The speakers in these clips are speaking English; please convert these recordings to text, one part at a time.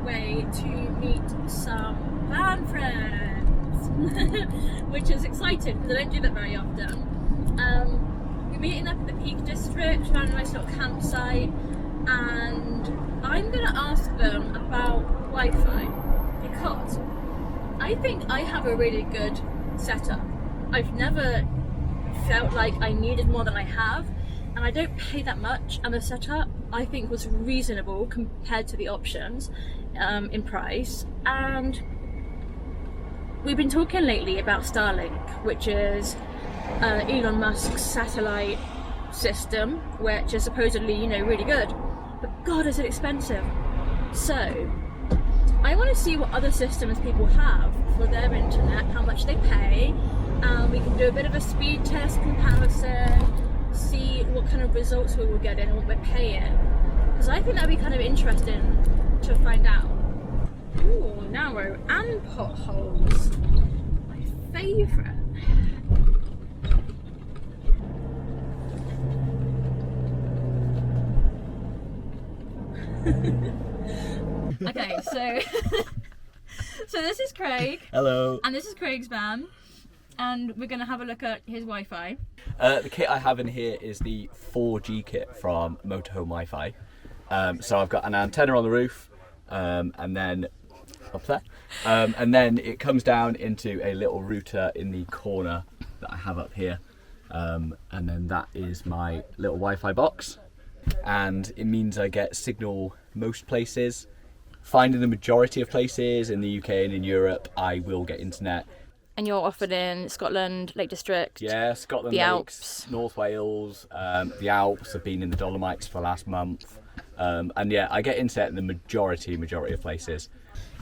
way to meet some van friends, which is exciting because I don't do that very often. We're meeting up at the Peak District, found a nice little campsite, and I'm going to ask them about Wi-Fi because I think I have a really good setup. I've never felt like I needed more than I have, and I don't pay that much, and the setup I think was reasonable compared to the options in price. And we've been talking lately about Starlink, which is Elon Musk's satellite system, which is supposedly, you know, really good, but God, is it expensive. So I want to see what other systems people have for their internet, how much they pay, and we can do a bit of a speed test comparison, see what kind of results we will get in and what we're paying, because I think that'd be kind of interesting to find out. Ooh, narrow and potholes, my favourite. Okay, so this is Craig. Hello. And this is Craig's van, and we're going to have a look at his Wi-Fi. The kit I have in here is the 4G kit from Motorhome Wi-Fi. So I've got an antenna on the roof, and then up there, and then it comes down into a little router in the corner that I have up here, and then that is my little Wi-Fi box, and it means I get signal most places. Finding the majority of places in the UK and in Europe, I will get internet. And you're offered in Scotland, Lake District. Yeah, Scotland, the Lakes, Alps, North Wales, the Alps. I've been in the Dolomites for the last month, and yeah, I get internet in the majority of places.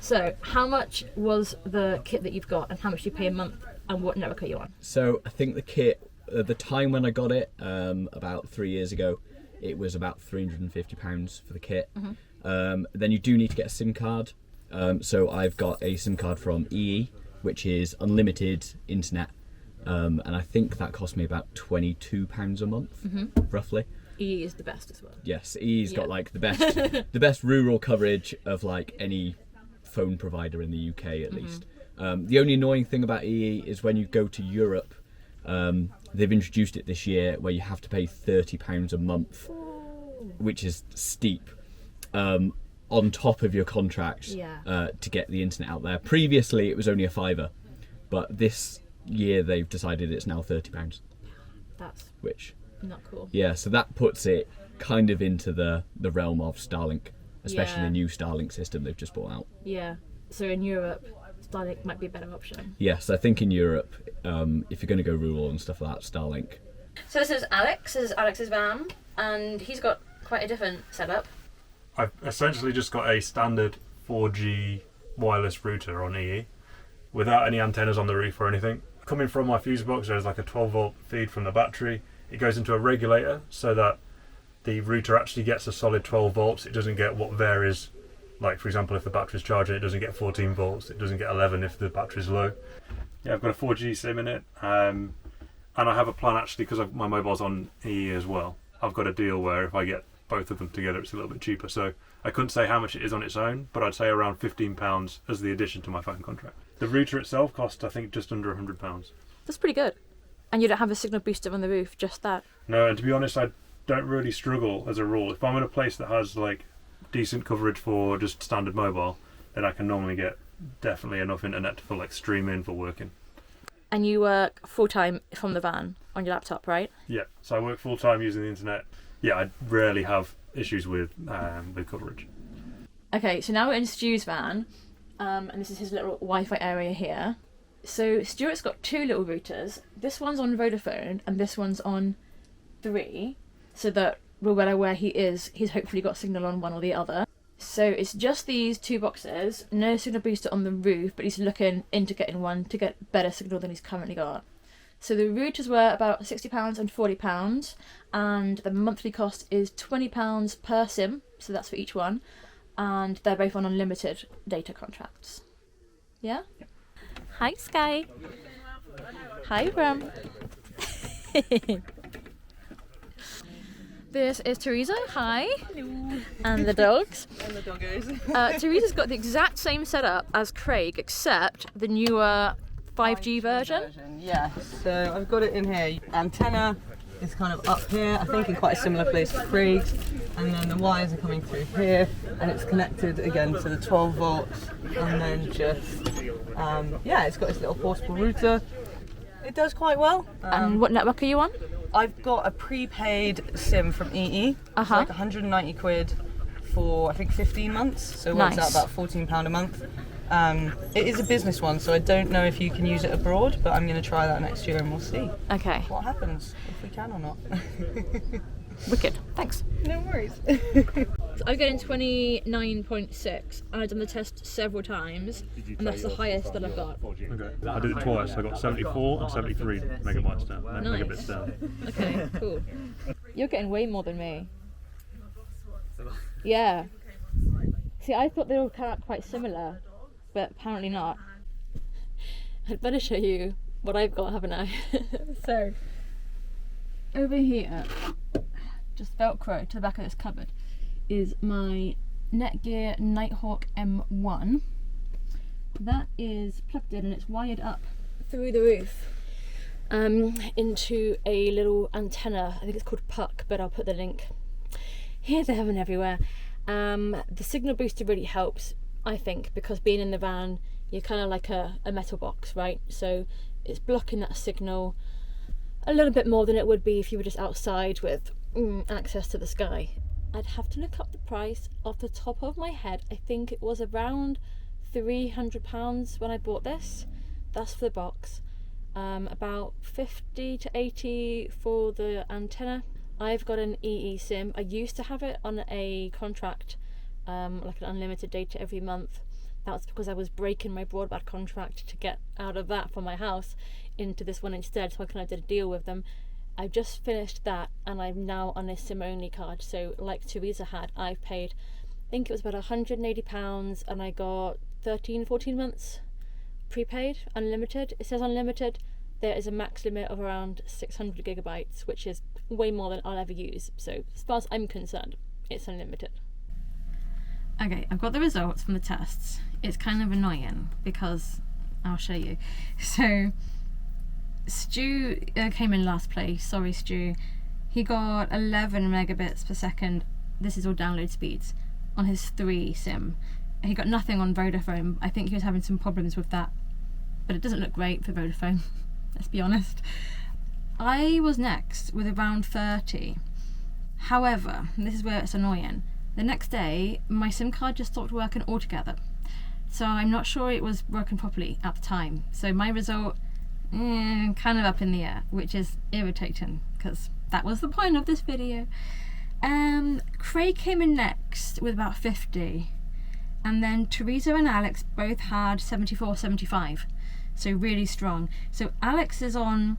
So, how much was the kit that you've got, and how much do you pay a month, and what network are you on? So I think the kit, at the time when I got it, about 3 years ago, it was about £350 for the kit. Then you do need to get a SIM card. So I've got a SIM card from EE, which is unlimited internet, and I think that cost me about £22 a month, roughly. EE is the best as well. Yes, EE's got like the best rural coverage of like any phone provider in the UK at least. The only annoying thing about EE is when you go to Europe, they've introduced it this year where you have to pay £30 a month, which is steep. On top of your contract to get the internet out there. Previously it was only a £5, but this year they've decided it's now £30. That's which not cool. Yeah, so that puts it kind of into the realm of Starlink, especially the new Starlink system they've just brought out. Yeah, so in Europe, Starlink might be a better option. Yes, I think in Europe, if you're going to go rural and stuff like that, Starlink. So this is Alex's van, and he's got quite a different setup. I've essentially just got a standard 4G wireless router on EE without any antennas on the roof or anything. Coming from my fuse box, there's like a 12 volt feed from the battery. It goes into a regulator so that the router actually gets a solid 12 volts. It doesn't get what varies, like for example if the battery's charging it doesn't get 14 volts, it doesn't get 11 if the battery's low. Yeah, I've got a 4G SIM in it, and I have a plan actually because my mobile's on EE as well. I've got a deal where if I get both of them together it's a little bit cheaper, so I couldn't say how much it is on its own, but I'd say around £15 as the addition to my phone contract. The router itself costs I think just under £100. That's pretty good. And you don't have a signal booster on the roof, just that? No, and to be honest I don't really struggle as a rule. If I'm in a place that has like decent coverage for just standard mobile, then I can normally get definitely enough internet for like streaming, for working. And you work full time from the van on your laptop, right? Yeah, so I work full time using the internet. Yeah, I rarely have issues with coverage. Okay, so now we're in Stu's van, and this is his little Wi-Fi area here. So Stuart's got two little routers. This one's on Vodafone, and this one's on 3, so that no matter where he is, he's hopefully got signal on one or the other. So it's just these two boxes, no signal booster on the roof, but he's looking into getting one to get better signal than he's currently got. So the routers were about £60 and £40, and the monthly cost is £20 per SIM, so that's for each one, and they're both on unlimited data contracts. Yeah? Yep. Hi, Sky. Hi, Bram. This is Theresa. Hi. Hello. And the dogs. And the doggos. Teresa's got the exact same setup as Craig, except the newer 5G version. Yeah. So I've got it in here. Antenna is kind of up here, I think in quite a similar place to Craig's. And then the wires are coming through here, and it's connected again to the 12 volts. And then just, it's got this little portable router. It does quite well. And what network are you on? I've got a prepaid SIM from EE. It's like 190 quid for I think 15 months. So it works out about £14 a month. It is a business one, so I don't know if you can use it abroad, but I'm going to try that next year and we'll see what happens, if we can or not. Wicked, thanks. No worries. I got in 29.6 and I've done the test several times, and that's the highest that I've got. Okay. I did it twice. I got 74 and 73 megabytes down. Megabits down. Okay, cool. You're getting way more than me. Yeah. See, I thought they all came out quite similar, but apparently not. I'd better show you what I've got, haven't I? So, over here, just Velcro to the back of this cupboard, is my Netgear Nighthawk M1. That is plugged in and it's wired up through the roof into a little antenna. I think it's called Puck, but I'll put the link here, there and everywhere. The signal booster really helps, I think, because being in the van, you're kind of like a metal box, right? So it's blocking that signal a little bit more than it would be if you were just outside with access to the sky. I'd have to look up the price off the top of my head. I think it was around £300 when I bought this. That's for the box. About 50 to 80 for the antenna. I've got an EE SIM. I used to have it on a contract, like an unlimited data every month. That's because I was breaking my broadband contract to get out of that for my house into this one instead, so I kind of did a deal with them. I've just finished that and I'm now on a SIM only card. So like Theresa had, I've paid, I think it was about £180 and I got 14 months prepaid, unlimited. It says unlimited. There is a max limit of around 600 gigabytes, which is way more than I'll ever use. So as far as I'm concerned, it's unlimited. Okay, I've got the results from the tests. It's kind of annoying because I'll show you. So Stu came in last place. Sorry, Stu. He got 11 megabits per second. This is all download speeds on his 3 SIM. He got nothing on Vodafone. I think he was having some problems with that, but it doesn't look great for Vodafone. Let's be honest. I was next with around 30. However, and this is where it's annoying, the next day my SIM card just stopped working altogether. So I'm not sure it was working properly at the time. So my result, kind of up in the air, which is irritating because that was the point of this video. Craig came in next with about 50, and then Theresa and Alex both had 74, 75. So really strong. So Alex is on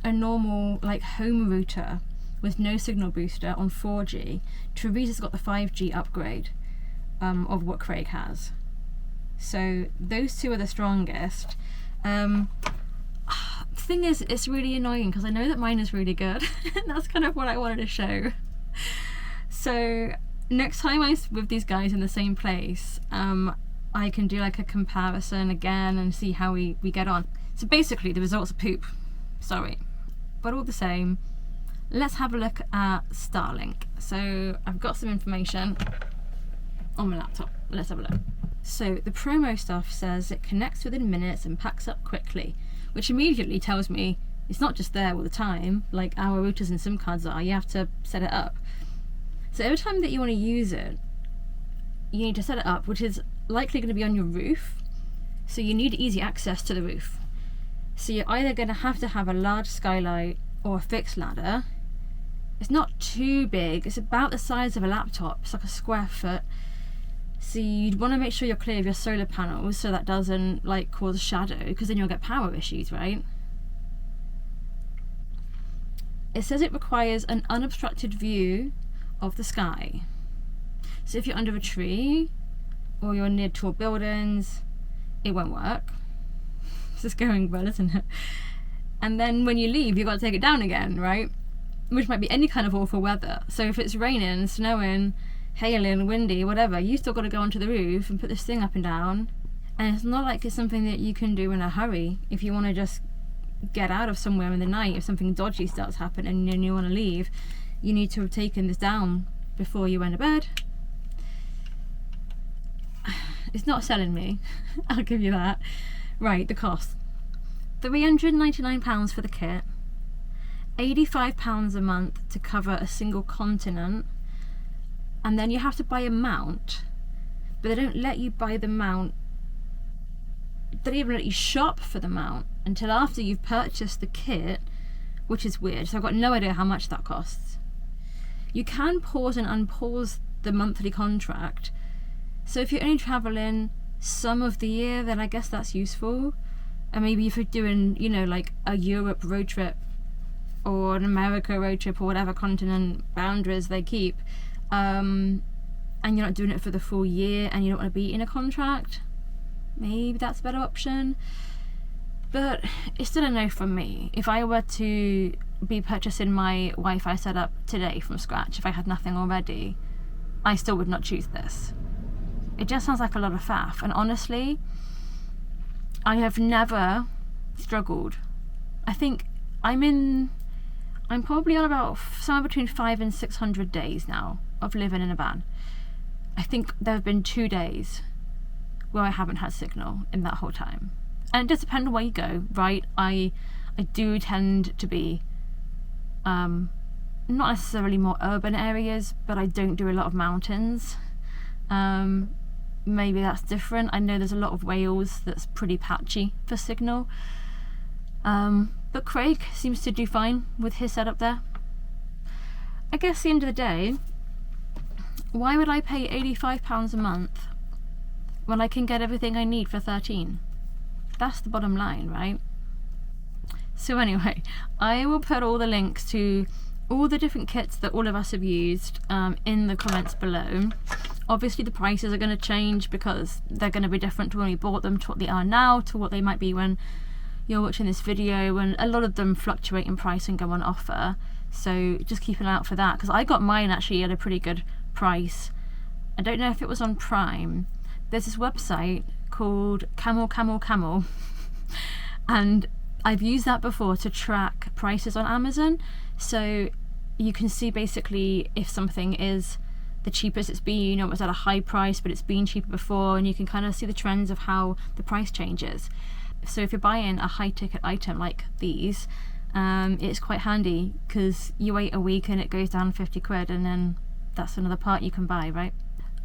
a normal like home router with no signal booster on 4G. Theresa's got the 5G upgrade of what Craig has. So those two are the strongest. The thing is, it's really annoying because I know that mine is really good. And that's kind of what I wanted to show. So next time I'm with these guys in the same place, I can do like a comparison again and see how we get on. So basically the results are poop. Sorry. But all the same, let's have a look at Starlink. So I've got some information on my laptop. Let's have a look. So the promo stuff says it connects within minutes and packs up quickly, which immediately tells me it's not just there all the time, like our routers and SIM cards are. You have to set it up. So every time that you want to use it, you need to set it up, which is likely going to be on your roof. So you need easy access to the roof. So you're either going to have a large skylight or a fixed ladder. It's not too big. It's about the size of a laptop. It's like a square foot. So you'd want to make sure you're clear of your solar panels so that doesn't like cause shadow, because then you'll get power issues, right? It says it requires an unobstructed view of the sky. So if you're under a tree or you're near tall buildings, it won't work. This is going well, isn't it? And then when you leave, you've got to take it down again, right? which might be any kind of awful weather. So if it's raining, snowing, hailing, windy, whatever, you still got to go onto the roof and put this thing up and down. And it's not like it's something that you can do in a hurry. If you want to just get out of somewhere in the night, if something dodgy starts happening and you want to leave, you need to have taken this down before you went to bed. It's not selling me, I'll give you that. Right, the cost. £399 for the kit, £85 a month to cover a single continent, and then you have to buy a mount, but they don't let you buy the mount, they don't even let you shop for the mount until after you've purchased the kit, which is weird. So I've got no idea how much that costs. You can pause and unpause the monthly contract, so if you're only traveling some of the year, then I guess that's useful. And maybe if you're doing, you know, like a Europe road trip or an America road trip or whatever continent boundaries they keep, and you're not doing it for the full year and you don't want to be in a contract, maybe that's a better option. But it's still a no from me. If I were to be purchasing my Wi-Fi setup today from scratch, if I had nothing already, I still would not choose this. It just sounds like a lot of faff, and honestly, I have never struggled. I think I'm probably on about somewhere between 500 and 600 days now of living in a van. I think there have been 2 days where I haven't had signal in that whole time. And it does depend on where you go, right? I do tend to be not necessarily more urban areas, but I don't do a lot of mountains. Maybe that's different. I know there's a lot of Wales that's pretty patchy for signal. But Craig seems to do fine with his setup there. I guess at the end of the day, why would I pay £85 a month when I can get everything I need for £13? That's the bottom line, right? So anyway, I will put all the links to all the different kits that all of us have used in the comments below. Obviously the prices are going to change because they're going to be different to when we bought them to what they are now to what they might be when you're watching this video, and a lot of them fluctuate in price and go on offer, so just keep an eye out for that, because I got mine actually at a pretty good price. I don't know if it was on Prime. There's this website called Camel and I've used that before to track prices on Amazon, so you can see basically if something is the cheapest it's been, or it was at a high price but it's been cheaper before, and you can kind of see the trends of how the price changes. So if you're buying a high ticket item like these, it's quite handy because you wait a week and it goes down 50 quid, and then that's another part you can buy, right?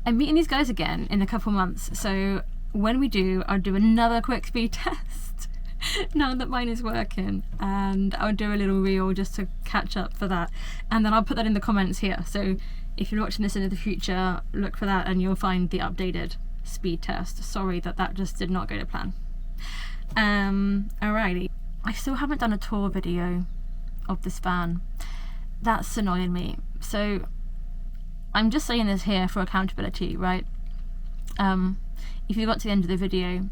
I'm meeting these guys again in a couple months, so when we do, I'll do another quick speed test now that mine is working, and I'll do a little reel just to catch up for that, and then I'll put that in the comments here. So if you're watching this in the future, look for that and you'll find the updated speed test. Sorry that just did not go to plan. Alrighty, I still haven't done a tour video of this van. That's annoying me. So I'm just saying this here for accountability, right? If you got to the end of the video,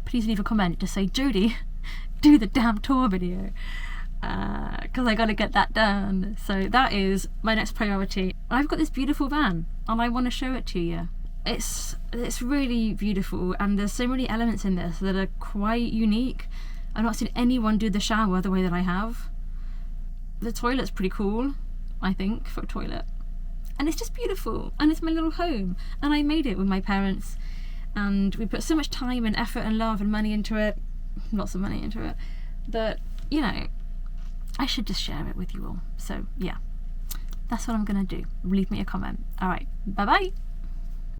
please leave a comment to say, Jodie, do the damn tour video, because I gotta get that done. So that is my next priority. I've got this beautiful van and I want to show it to you. It's really beautiful, and there's so many elements in this that are quite unique. I've not seen anyone do the shower the way that I have. The toilet's pretty cool, I think, for a toilet. And it's just beautiful, and it's my little home, and I made it with my parents, and we put so much time and effort and love and money into it, lots of money into it, that, you know, I should just share it with you all. So yeah, that's what I'm gonna do. Leave me a comment. All right, bye bye.